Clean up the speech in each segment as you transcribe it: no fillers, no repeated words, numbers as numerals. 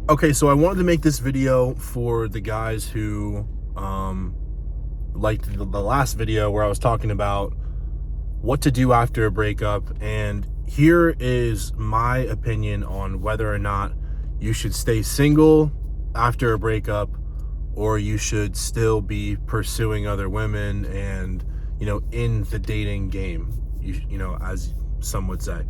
Okay, so I wanted to make this video for the guys who liked the last video where I was talking about what to do after a breakup, and here is my opinion on whether or not you should stay single after a breakup or you should still be pursuing other women and, in the dating game, as some would say.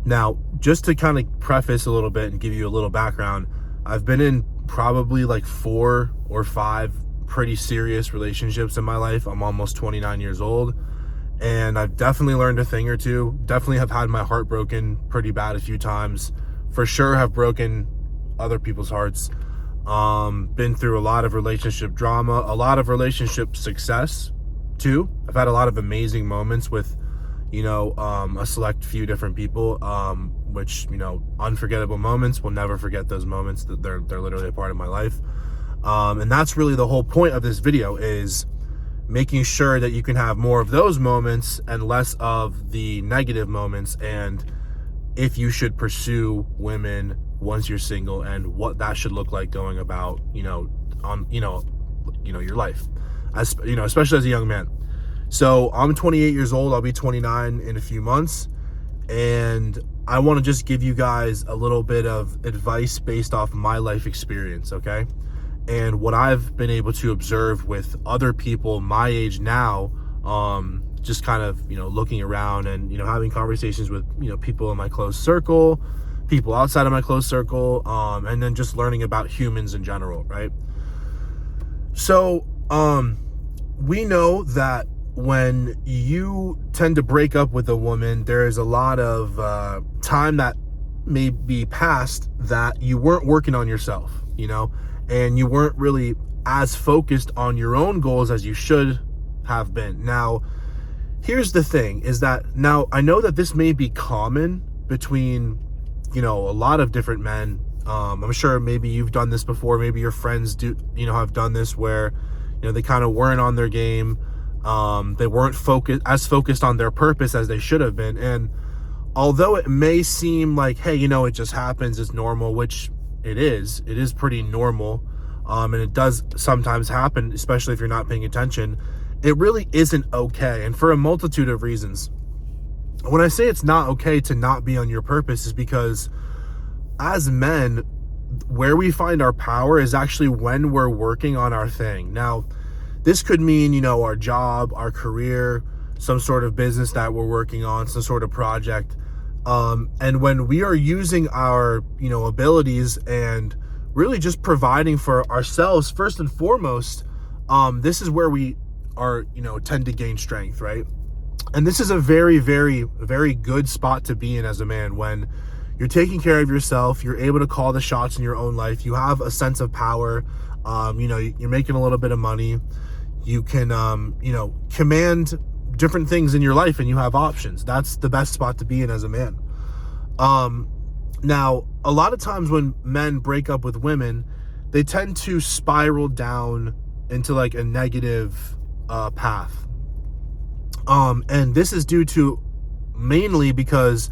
Now, just to kind of preface a little bit and give you a little background, I've been in probably like 4 or 5 pretty serious relationships in my life. I'm almost 29 years old, and I've definitely learned a thing or two. Definitely have had my heart broken pretty bad a few times. For sure have broken other people's hearts. Been through a lot of relationship drama, a lot of relationship success too. I've had a lot of amazing moments with a select few different people, which, unforgettable moments. We'll never forget those moments. That they're literally a part of my life. And that's really the whole point of this video, is making sure that you can have more of those moments and less of the negative moments, and if you should pursue women once you're single and what that should look like going about, your life, as especially as a young man. So I'm 28 years old. I'll be 29 in a few months. And I want to just give you guys a little bit of advice based off my life experience, okay? And what I've been able to observe with other people my age now, just kind of, looking around and, having conversations with, people in my close circle, people outside of my close circle, and then just learning about humans in general, right? So, we know that when you tend to break up with a woman, there is a lot of time that may be passed that you weren't working on yourself, and you weren't really as focused on your own goals as you should have been. Now, here's the thing, is that now I know that this may be common between, a lot of different men. I'm sure maybe you've done this before. Maybe your friends do, have done this where, they kind of weren't on their game. They weren't focused on their purpose as they should have been. And although it may seem like, hey, it just happens, it's normal, which it is pretty normal. And it does sometimes happen, especially if you're not paying attention. It really isn't okay. And for a multitude of reasons. When I say it's not okay to not be on your purpose, is because as men, where we find our power is actually when we're working on our thing. Now, this could mean, our job, our career, some sort of business that we're working on, some sort of project. And when we are using our, abilities and really just providing for ourselves, first and foremost, this is where we are, tend to gain strength, right? And this is a very, very, very good spot to be in as a man. When you're taking care of yourself, you're able to call the shots in your own life. You have a sense of power. You're making a little bit of money. You can, command different things in your life, and you have options. That's the best spot to be in as a man. Now, a lot of times when men break up with women, they tend to spiral down into like a negative path. And this is due to mainly because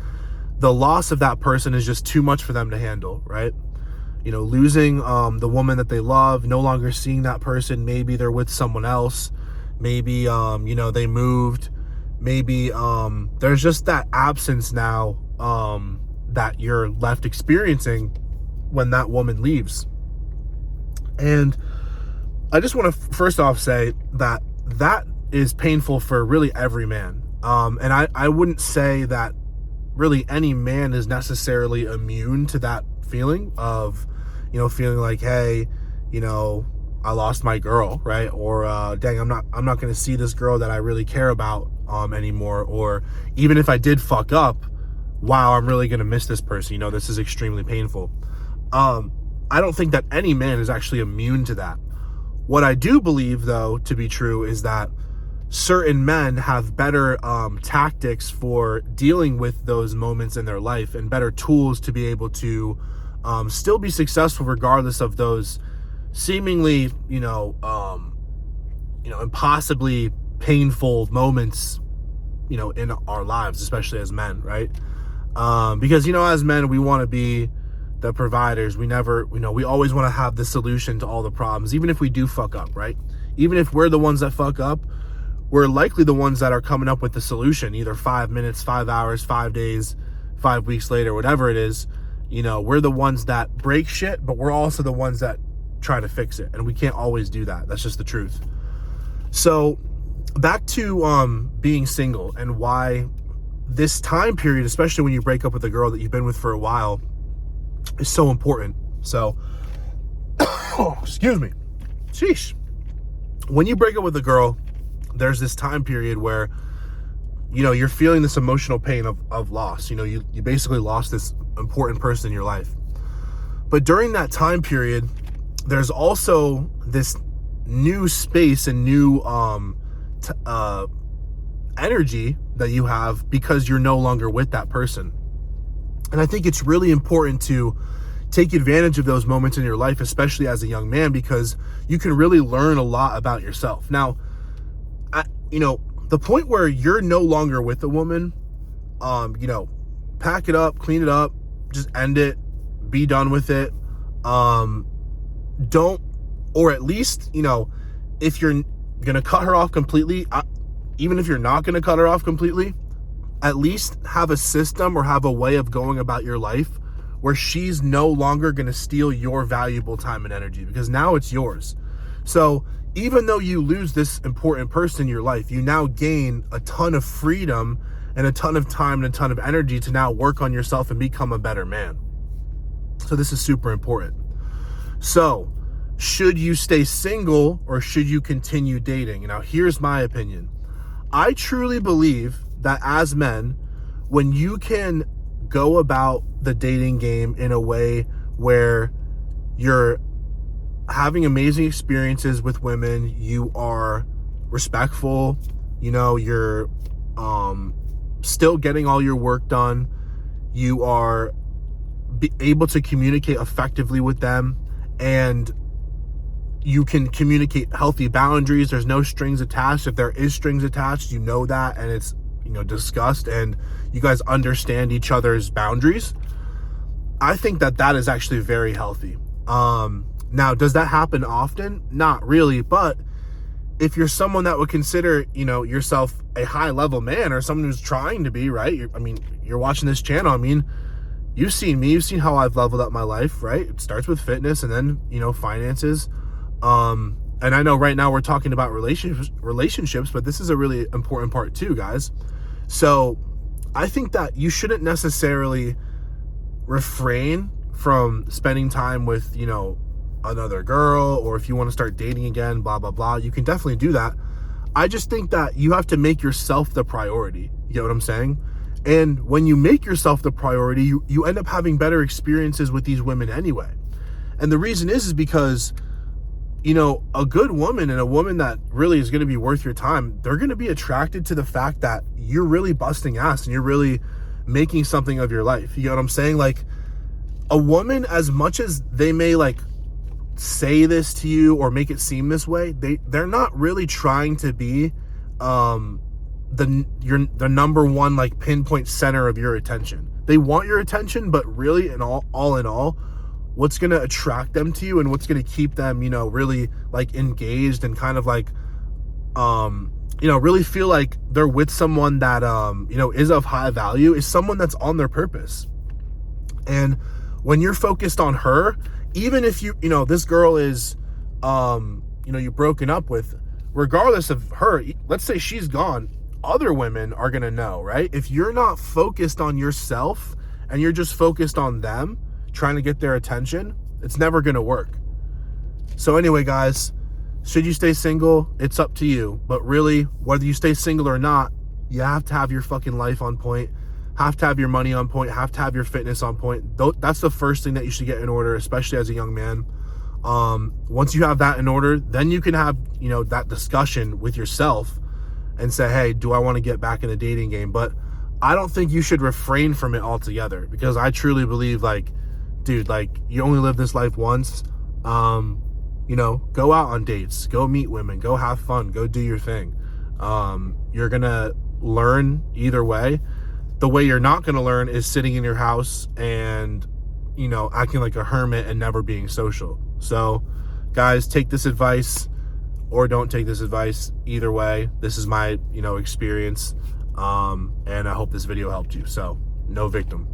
the loss of that person is just too much for them to handle, right? Losing the woman that they love, no longer seeing that person. Maybe they're with someone else. Maybe, they moved. Maybe there's just that absence now that you're left experiencing when that woman leaves. And I just want to first off say that is painful for really every man. And I wouldn't say that really any man is necessarily immune to that feeling of, feeling like, hey, I lost my girl, right? Or dang, I'm not going to see this girl that I really care about anymore. Or even if I did fuck up, wow, I'm really going to miss this person. This is extremely painful. I don't think that any man is actually immune to that. What I do believe, though, to be true is that certain men have better tactics for dealing with those moments in their life, and better tools to be able to still be successful regardless of those seemingly, impossibly painful moments, in our lives, especially as men, right? Because, as men, we want to be the providers. We never, we always want to have the solution to all the problems, even if we do fuck up, right? Even if we're the ones that fuck up, we're likely the ones that are coming up with the solution, either 5 minutes, 5 hours, 5 days, 5 weeks later, whatever it is. We're the ones that break shit, but we're also the ones that try to fix it. And we can't always do that. That's just the truth. So back to being single and why this time period, especially when you break up with a girl that you've been with for a while, is so important. So, excuse me. Sheesh. When you break up with a girl, there's this time period where, you're feeling this emotional pain of loss. You basically lost this important person in your life. But during that time period, there's also this new space and new energy that you have because you're no longer with that person. And I think it's really important to take advantage of those moments in your life, especially as a young man, because you can really learn a lot about yourself. Now, the point where you're no longer with a woman, pack it up, clean it up, just end it, be done with it. Don't, or at least, if you're going to cut her off completely, even if you're not going to cut her off completely, at least have a system or have a way of going about your life where she's no longer going to steal your valuable time and energy, because now it's yours. So even though you lose this important person in your life, you now gain a ton of freedom and a ton of time and a ton of energy to now work on yourself and become a better man. So this is super important. So should you stay single or should you continue dating? Now, here's my opinion. I truly believe that as men, when you can go about the dating game in a way where you're having amazing experiences with women, you are respectful, you're still getting all your work done, you are able to communicate effectively with them, and you can communicate healthy boundaries. There's no strings attached. If there is strings attached, that, and it's discussed, and you guys understand each other's boundaries. I think that is actually very healthy. Now, does that happen often? Not really, but if you're someone that would consider, yourself a high-level man or someone who's trying to be, right? You're watching this channel. You've seen me. You've seen how I've leveled up my life, right? It starts with fitness and then, finances. And I know right now we're talking about relationships, but this is a really important part too, guys. So I think that you shouldn't necessarily refrain from spending time with, another girl, or if you want to start dating again, blah, blah, blah. You can definitely do that. I just think that you have to make yourself the priority. You get what I'm saying? And when you make yourself the priority, you end up having better experiences with these women anyway. And the reason is because, a good woman and a woman that really is going to be worth your time, they're going to be attracted to the fact that you're really busting ass and you're really making something of your life. You know what I'm saying? Like, a woman, as much as they may say this to you or make it seem this way, they're not really trying to be the number one pinpoint center of your attention. They want your attention, but really, in all in all, what's going to attract them to you and what's going to keep them really engaged and kind of really feel like they're with someone that is of high value is someone that's on their purpose. And when you're focused on her, even if this girl is you're broken up with, regardless of her, let's say she's gone, other women are going to know, right? If you're not focused on yourself and you're just focused on them, trying to get their attention, it's never going to work. So anyway, guys, should you stay single? It's up to you. But really, whether you stay single or not, you have to have your fucking life on point, have to have your money on point, have to have your fitness on point. That's the first thing that you should get in order, especially as a young man. Once you have that in order, then you can have, that discussion with yourself and say, hey, do I want to get back in the dating game? But I don't think you should refrain from it altogether, because I truly believe, dude, you only live this life once. Go out on dates, go meet women, go have fun, go do your thing. You're going to learn either way. The way you're not going to learn is sitting in your house and you know, acting like a hermit and never being social. So guys, take this advice or don't take this advice. Either way, this is my, you know, experience. And I hope this video helped you. So no victim.